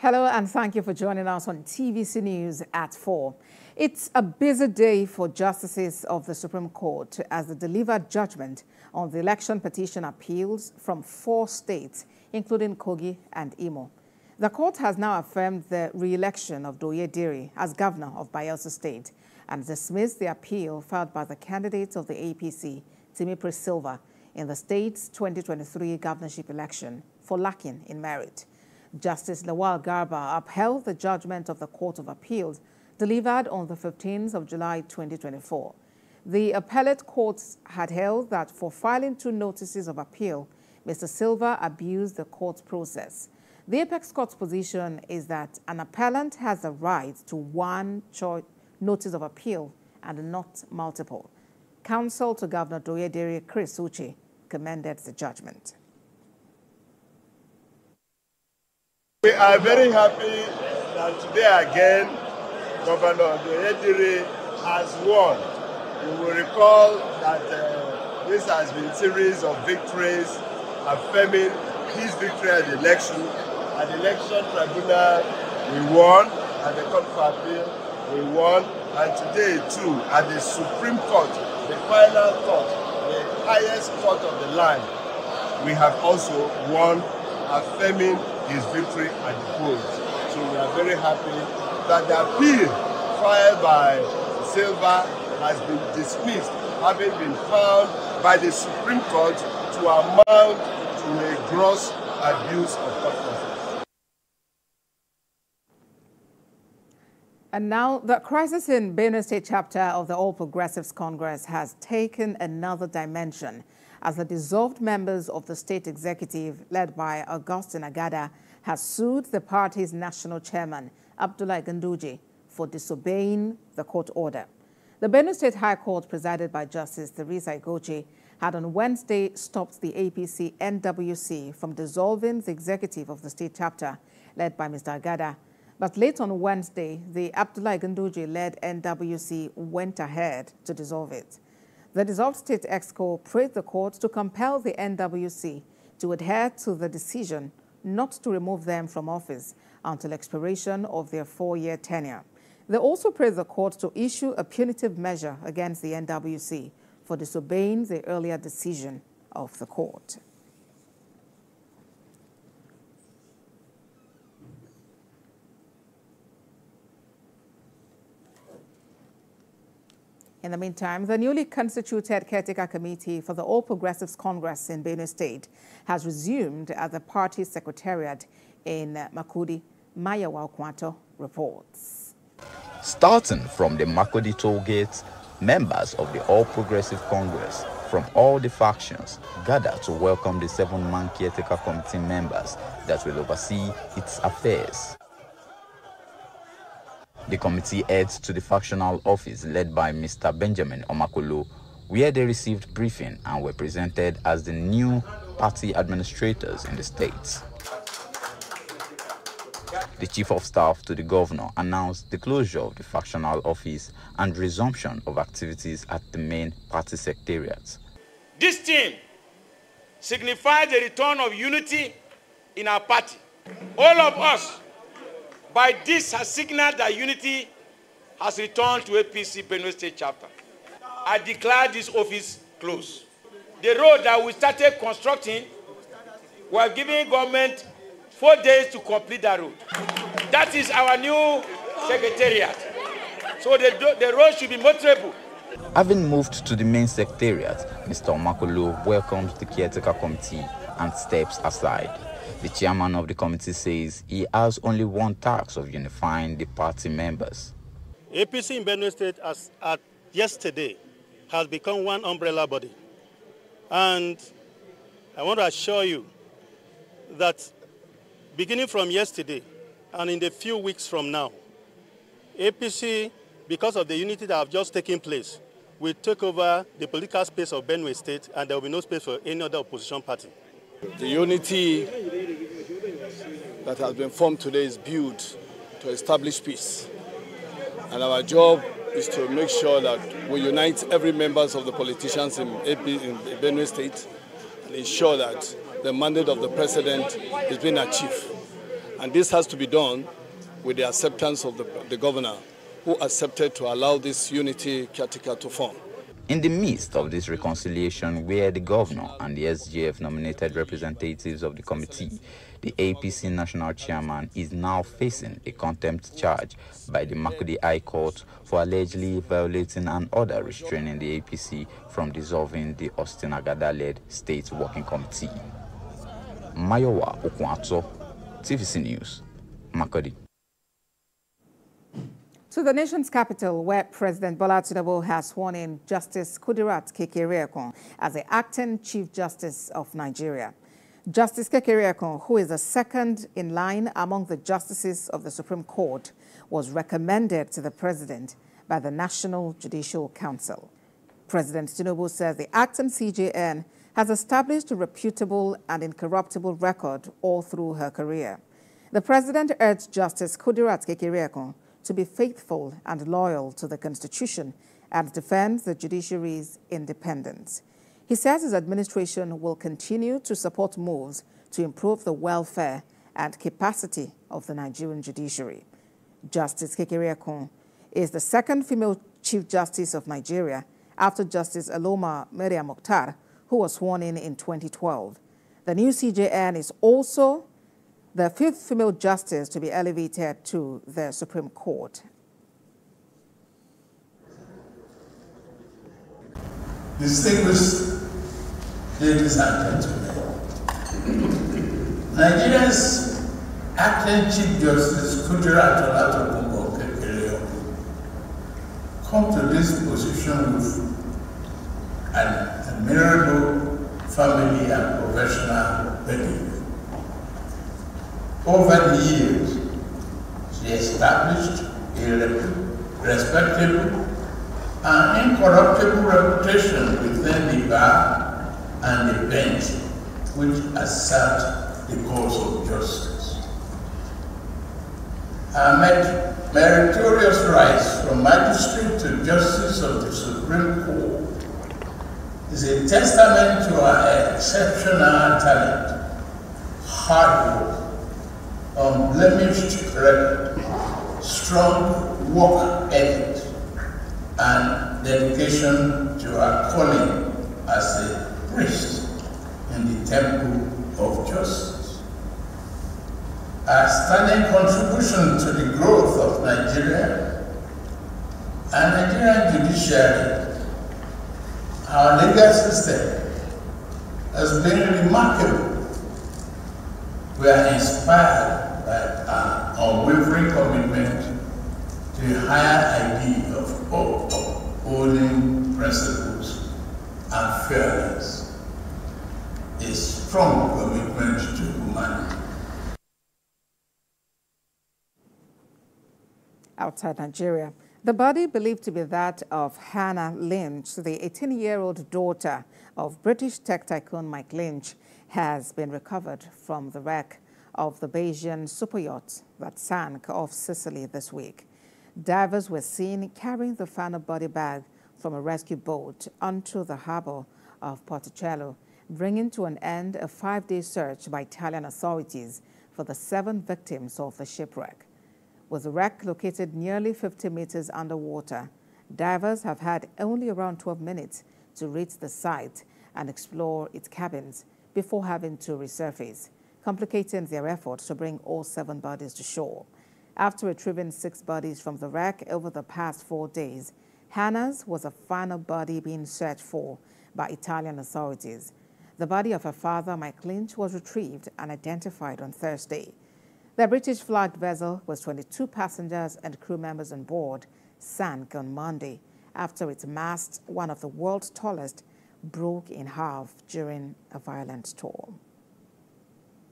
Hello and thank you for joining us on TVC News at 4. It's a busy day for justices of the Supreme Court as they deliver judgment on the election petition appeals from 4 states, including Kogi and Imo. The court has now affirmed the re-election of Doye Diri as governor of Bayelsa State and dismissed the appeal filed by the candidate of the APC, Timipri Silva, in the state's 2023 governorship election for lacking in merit. Justice Lawal Garba upheld the judgment of the Court of Appeals delivered on the 15th of July 2024. The appellate courts had held that for filing 2 notices of appeal, Mr. Silva abused the court process. The apex court's position is that an appellant has the right to 1 notice of appeal and not multiple. Counsel to Governor Doye Diri, Chris Uche, commended the judgment. We are very happy that today again, Governor Doye Diri has won. You will recall that this has been a series of victories affirming his victory at the election. At the election tribunal, we won. At the Court of Appeal, we won. And today too, at the Supreme Court, the final court, the highest court of the land, we have also won, affirming his victory at the polls. So we are very happy that the appeal filed by Silva has been dismissed, having been found by the Supreme Court to amount to a gross abuse of court process. And now, the crisis in Benue State chapter of the All Progressives Congress has taken another dimension as the dissolved members of the state executive, led by Augustine Agada, has sued the party's national chairman, Abdullahi Ganduje, for disobeying the court order. The Benue State High Court, presided by Justice Teresa Igochi, had on Wednesday stopped the APC NWC from dissolving the executive of the state chapter, led by Mr. Agada. But late on Wednesday, the Abdullahi Ganduje-led NWC went ahead to dissolve it. The dissolved state exco prayed the court to compel the NWC to adhere to the decision not to remove them from office until expiration of their 4-year tenure. They also prayed the court to issue a punitive measure against the NWC for disobeying the earlier decision of the court. In the meantime, the newly constituted caretaker committee for the All Progressives Congress in Benue State has resumed at the party secretariat in Makudi. Maya Wakwato reports. Starting from the Makudi toll gate, members of the All Progressive Congress from all the factions gathered to welcome the 7-man caretaker committee members that will oversee its affairs. The committee heads to the factional office led by Mr. Benjamin Omakolo, where they received briefing and were presented as the new party administrators in the state. The chief of staff to the governor announced the closure of the factional office and resumption of activities at the main party secretariat. This team signifies the return of unity in our party. All of us, by this, has signaled that unity has returned to APC Benue State chapter. I declare this office closed. The road that we started constructing, we are giving government 4 days to complete that road. That is our new secretariat. So the road should be motorable. Having moved to the main secretariat, Mr. Omakolo welcomes the caretaker committee and steps aside. The chairman of the committee says he has only one task of unifying the party members. APC in Benue State, as at yesterday, has become one umbrella body. And I want to assure you that beginning from yesterday and in the few weeks from now, APC, because of the unity that have just taken place, will take over the political space of Benue State, and there will be no space for any other opposition party. The unity that has been formed today is built to establish peace. And our job is to make sure that we unite every members of the politicians in Benue State and ensure that the mandate of the president is being achieved. And this has to be done with the acceptance of the governor, who accepted to allow this unity caretaker to form. In the midst of this reconciliation, where the governor and the SGF nominated representatives of the committee, the APC national chairman is now facing a contempt charge by the Makurdi High Court for allegedly violating an order restraining the APC from dissolving the Austin Agada-led State Working Committee. Mayowa Okwato, TVC News, Makurdi. To the nation's capital, where President Bola Tinubu has sworn in Justice Kudirat Kekereekun as the acting Chief Justice of Nigeria. Justice Kekereekun, who is the second in line among the justices of the Supreme Court, was recommended to the president by the National Judicial Council. President Tinubu says the acting CJN has established a reputable and incorruptible record all through her career. The president urged Justice Kudirat Kekereekun to be faithful and loyal to the Constitution and defend the judiciary's independence. He says his administration will continue to support moves to improve the welfare and capacity of the Nigerian judiciary. Justice Kekereekun is the second female Chief Justice of Nigeria after Justice Aloma Maria Mokhtar, who was sworn in 2012. The new CJN is also the fifth female justice to be elevated to the Supreme Court. Distinguished ladies and gentlemen, Nigeria's acting Chief Justice Kudirat Kekereekun come to this position with an admirable family and professional pedigree. Over the years, she established a respectable and incorruptible reputation within the bar and the bench, which assert the cause of justice. Her meritorious rise from magistrate to justice of the Supreme Court is a testament to her exceptional talent, hard work, unblemished record, strong work ethic, and dedication to her calling as a priest in the temple of justice. Her standing contribution to the growth of Nigeria and Nigerian judiciary, our legal system, has been remarkable. We are inspired by an unwavering commitment to a higher idea of upholding principles and fairness, a strong commitment to humanity. Outside Nigeria, the body believed to be that of Hannah Lynch, the 18-year-old daughter of British tech tycoon Mike Lynch, has been recovered from the wreck of the Bayesian superyacht that sank off Sicily this week. Divers were seen carrying the final body bag from a rescue boat onto the harbor of Porticello, bringing to an end a 5-day search by Italian authorities for the 7 victims of the shipwreck. With the wreck located nearly 50 meters underwater, divers have had only around 12 minutes to reach the site and explore its cabins before having to resurface, complicating their efforts to bring all 7 bodies to shore. After retrieving 6 bodies from the wreck over the past 4 days, Hannah's was the final body being searched for by Italian authorities. The body of her father, Mike Lynch, was retrieved and identified on Thursday. The British-flagged vessel, with 22 passengers and crew members on board, sank on Monday after its mast, one of the world's tallest, broke in half during a violent storm.